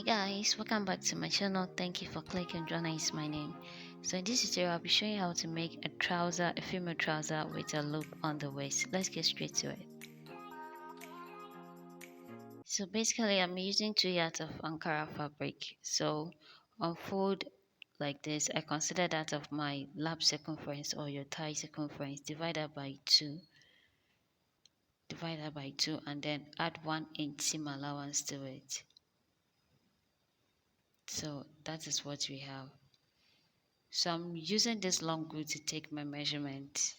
Hey guys, welcome back to my channel. Thank you for clicking. Joanna is my name. So in this tutorial, I'll be showing you how to make a female trouser with a loop on the waist. Let's get straight to it. So basically, I'm using 2 yards of Ankara fabric. So unfold like this. I consider that of my lap circumference or your thigh circumference. Divide that by two, and then add 1 inch seam allowance to it. So that is what we have. So I'm using this long glue to take my measurement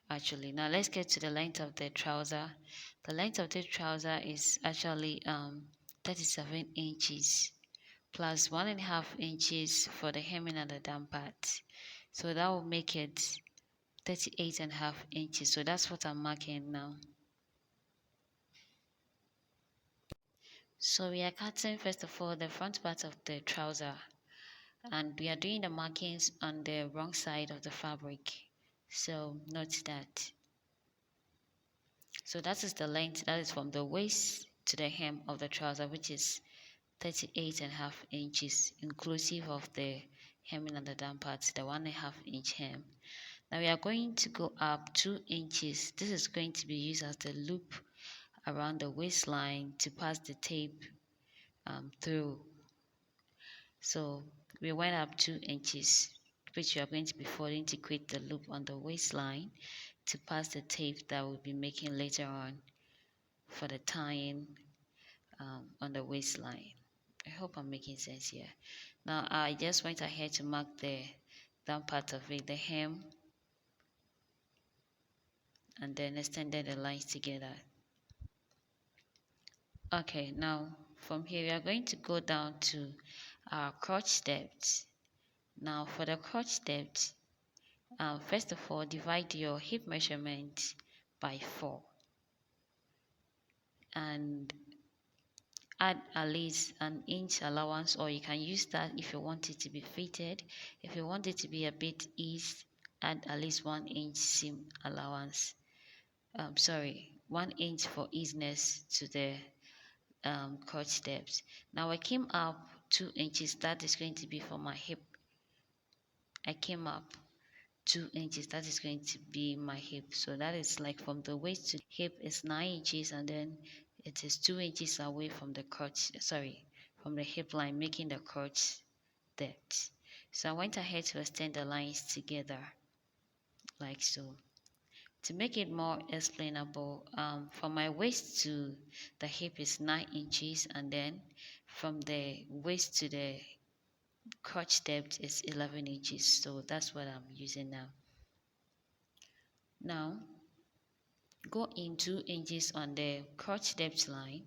actually. Now let's get to the length of the trouser. The length of the trouser is actually 37 inches plus 1.5 inches for the hemming and the down part. So that will make it 38.5 inches. So that's what I'm marking now. So we are cutting first of all the front part of the trouser, and we are doing the markings on the wrong side of the fabric. So note that. So that is the length, that is from the waist to the hem of the trouser, which is 38.5 inches, inclusive of the hemming and the down parts, the 1.5 inch hem. Now we are going to go up 2 inches. This is going to be used as the loop around the waistline to pass the tape through. So we went up 2 inches, which we are going to be folding to create the loop on the waistline to pass the tape that we'll be making later on for the tying on the waistline. I hope I'm making sense here. Now I just went ahead to mark the down part of it, the hem, and then extended the lines together. Okay, now from here we are going to go down to our crotch depth. Now for the crotch depth, first of all, divide your hip measurement by 4 and add at least an inch allowance, or you can use that if you want it to be fitted. If you want it to be a bit eased, add at least 1 inch seam allowance. 1 inch for easiness to the crotch depth. Now I came up 2 inches. That is going to be for my hip. I came up 2 inches. That is going to be my hip. So that is like from the waist to the hip is 9 inches, and then it is 2 inches away from the crotch, from the hip line, making the crotch depth. So I went ahead to extend the lines together like so. To make it more explainable, from my waist to the hip is 9 inches, and then from the waist to the crotch depth is 11 inches. So that's what I'm using now. Now go in 2 inches on the crotch depth line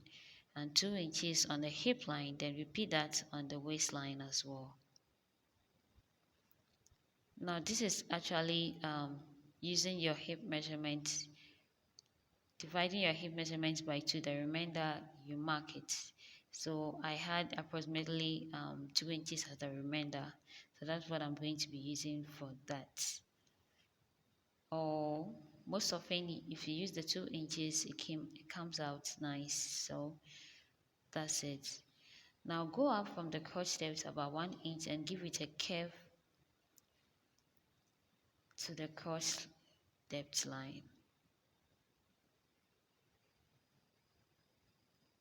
and 2 inches on the hip line, then repeat that on the waistline as well. Now this is actually using your hip measurement, dividing your hip measurements by 2, the remainder you mark it. So I had approximately 2 inches as the remainder, so that's what I'm going to be using for that. Or most often if you use the 2 inches, it comes out nice. So that's it. Now go up from the crotch depth about 1 inch and give it a curve to the crotch depth line.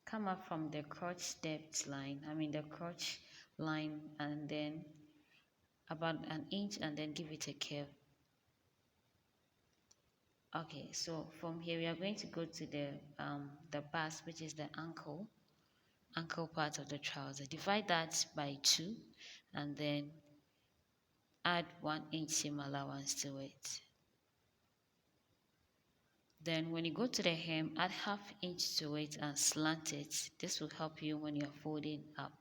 Come up from the crotch depth line, the crotch line, and then about 1 inch, and then give it a curve. Okay, so from here we are going to go to the bust, which is the ankle part of the trouser. Divide that by 2 and then add 1 inch seam allowance to it. Then when you go to the hem, add ½ inch to it and slant it. This will help you when you're folding up.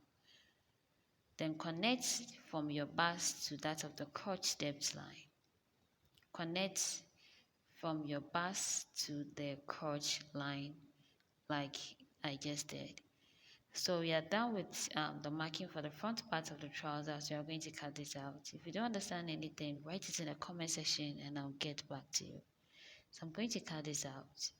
Then connect from your bust to that of the crotch depth line. Connect from your bust to the crotch line like I just did. So we are done with the marking for the front part of the trouser. So we are going to cut this out. If you don't understand anything, write it in the comment section and I'll get back to you. So I'm going to cut this out.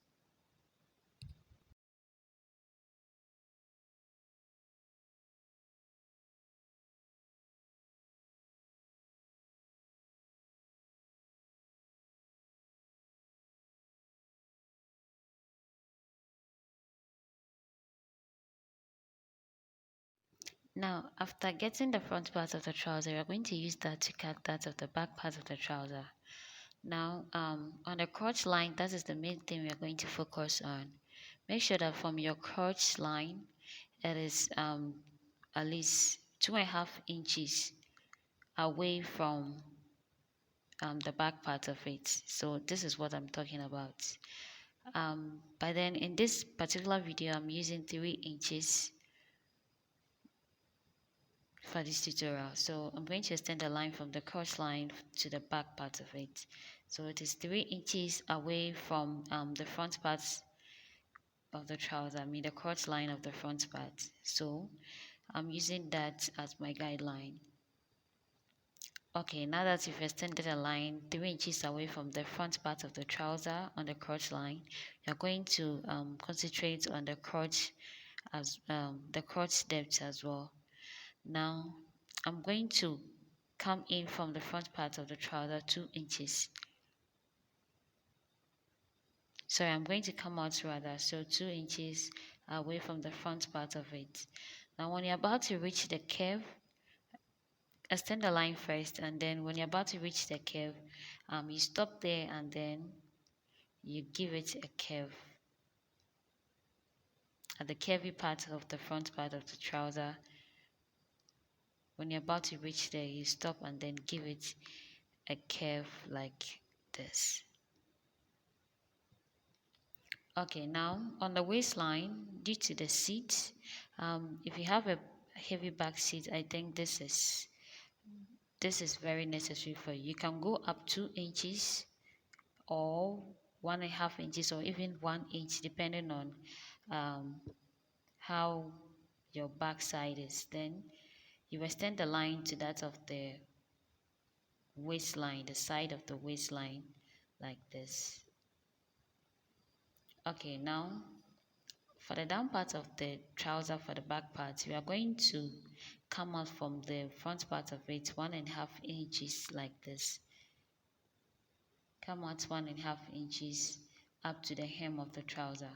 Now, after getting the front part of the trouser, you're going to use that to cut that of the back part of the trouser. Now, on the crotch line, that is the main thing we are going to focus on. Make sure that from your crotch line, it is at least 2.5 inches away from the back part of it. So this is what I'm talking about. But then in this particular video, I'm using 3 inches for this tutorial. So I'm going to extend the line from the crotch line to the back part of it. So it is 3 inches away from the front part of the trouser, I mean the crotch line of the front part. So I'm using that as my guideline. Okay, now that you've extended a line 3 inches away from the front part of the trouser on the crotch line, you're going to concentrate on the crotch as the crotch depth as well. Now I'm going to come in from the front part of the trouser 2 inches. Sorry, I'm going to come out rather, so 2 inches away from the front part of it. Now when you're about to reach the curve, extend the line first, and then when you're about to reach the curve, you stop there and then you give it a curve at the curvy part of the front part of the trouser. When you're about to reach there, you stop and then give it a curve like this. Okay, now on the waistline, due to the seat, if you have a heavy back seat, I think this is very necessary for you. You can go up 2 inches or 1.5 inches or even 1 inch, depending on how your back side is. Then you extend the line to that of the waistline, the side of the waistline, like this. Okay, now for the down part of the trouser, for the back part, we are going to come out from the front part of it 1.5 inches like this. Come out 1.5 inches up to the hem of the trouser,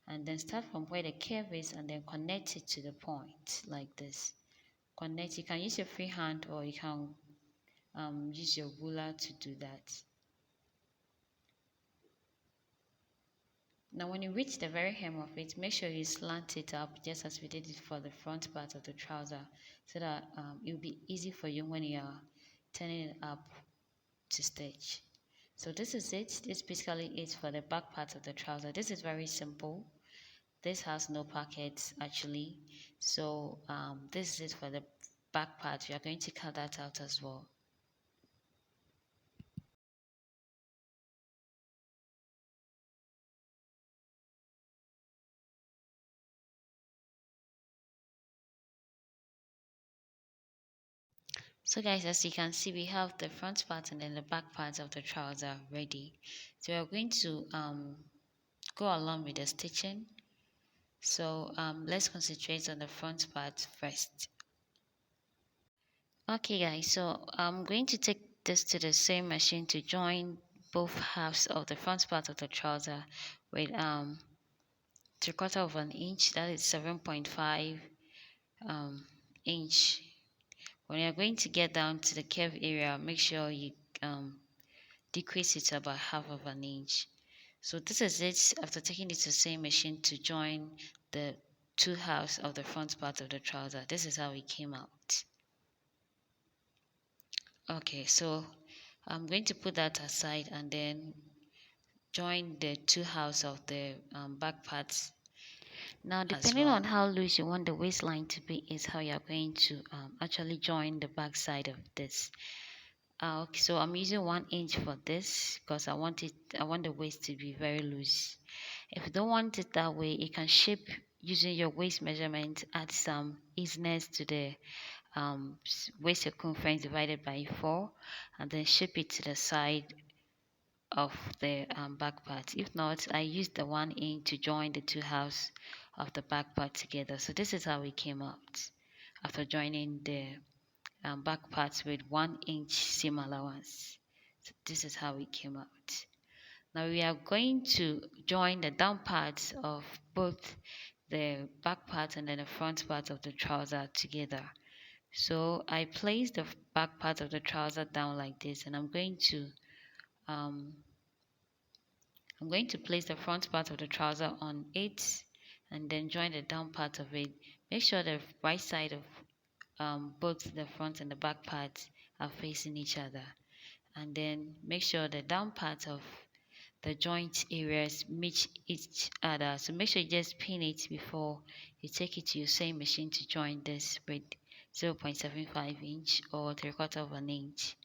and then start from where the curve is and then connect it to the point like this. Connect. You can use your free hand or you can use your ruler to do that. Now when you reach the very hem of it, make sure you slant it up just as we did it for the front part of the trouser, so that it will be easy for you when you are turning it up to stitch. So this is it. This basically is for the back part of the trouser. This is very simple. This has no pockets actually. So this is it for the back part. We are going to cut that out as well. So guys, as you can see, we have the front part and then the back part of the trouser ready. So we are going to go along with the stitching. So let's concentrate on the front part first. Okay guys, so I'm going to take this to the same machine to join both halves of the front part of the trouser with 3/4 of an inch, that is 7.5 inch. When you're going to get down to the curve area, make sure you decrease it to about 1/2 of an inch. So this is it after taking it to the same machine to join the 2 halves of the front part of the trouser. This is how it came out. Okay, so I'm going to put that aside and then join the 2 halves of the back parts. Now depending on how loose you want the waistline to be is how you're going to actually join the back side of this. Okay, so I'm using 1 inch for this because I want the waist to be very loose. If you don't want it that way, you can shape using your waist measurement, add some easiness to the waist circumference divided by 4, and then shape it to the side of the back part. If not, I used the 1 inch to join the 2 halves of the back part together. So this is how it came out after joining the back parts with 1 inch seam allowance. So this is how it came out. Now we are going to join the down parts of both the back part and then the front part of the trouser together. So I place the back part of the trouser down like this, and um, I'm going to place the front part of the trouser on it and then join the down part of it. Make sure the right side of both the front and the back parts are facing each other, and then make sure the down part of the joint areas meet each other. So make sure you just pin it before you take it to your sewing machine to join this with 0.75 inch or 3/4 of an inch.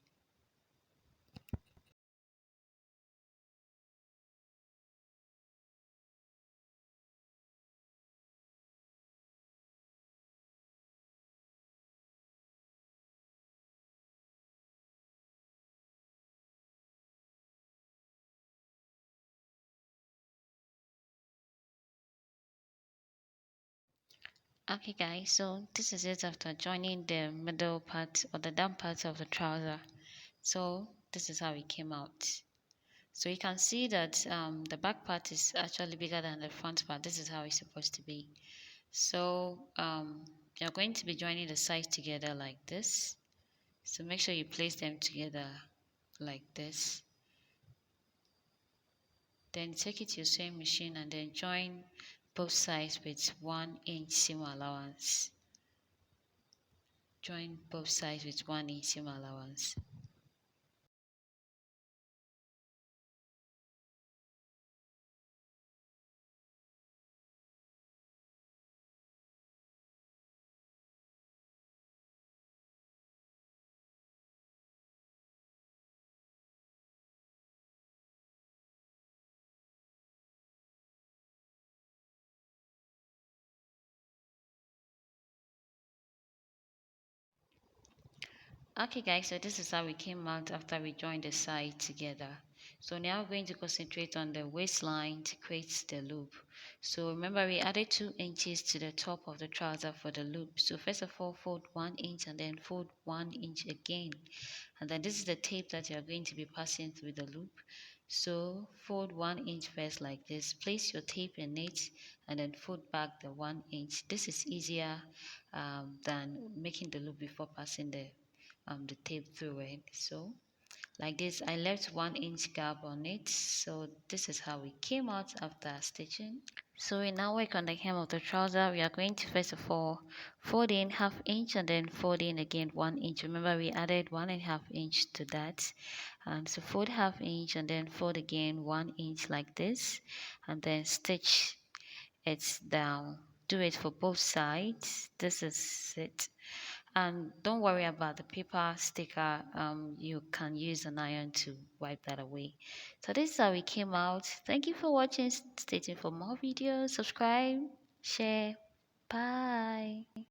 Okay guys, so this is it after joining the middle part or the down part of the trouser. So this is how it came out. So you can see that the back part is actually bigger than the front part. This is how it's supposed to be. So you're going to be joining the sides together like this. So make sure you place them together like this. Then take it to your sewing machine and then join both sides with 1 inch seam allowance. Join both sides with 1 inch seam allowance. Okay guys, so this is how we came out after we joined the side together. So now we're going to concentrate on the waistline to create the loop. So remember we added 2 inches to the top of the trouser for the loop. So first of all, fold 1 inch and then fold 1 inch again. And then this is the tape that you're going to be passing through the loop. So fold 1 inch first like this. Place your tape in it and then fold back the 1 inch. This is easier than making the loop before passing the tape through it. So like this, I left 1 inch gap on it. So this is how it came out after stitching. So we now work on the hem of the trouser. We are going to first of all fold in 1/2 inch and then fold in again 1 inch. Remember we added 1.5 inch to that. So fold 1/2 inch and then fold again 1 inch like this, and then stitch it down. Do it for both sides. This is it. And don't worry about the paper sticker. You can use an iron to wipe that away. So this is how it came out. Thank you for watching. Stay tuned for more videos. Subscribe, share. Bye.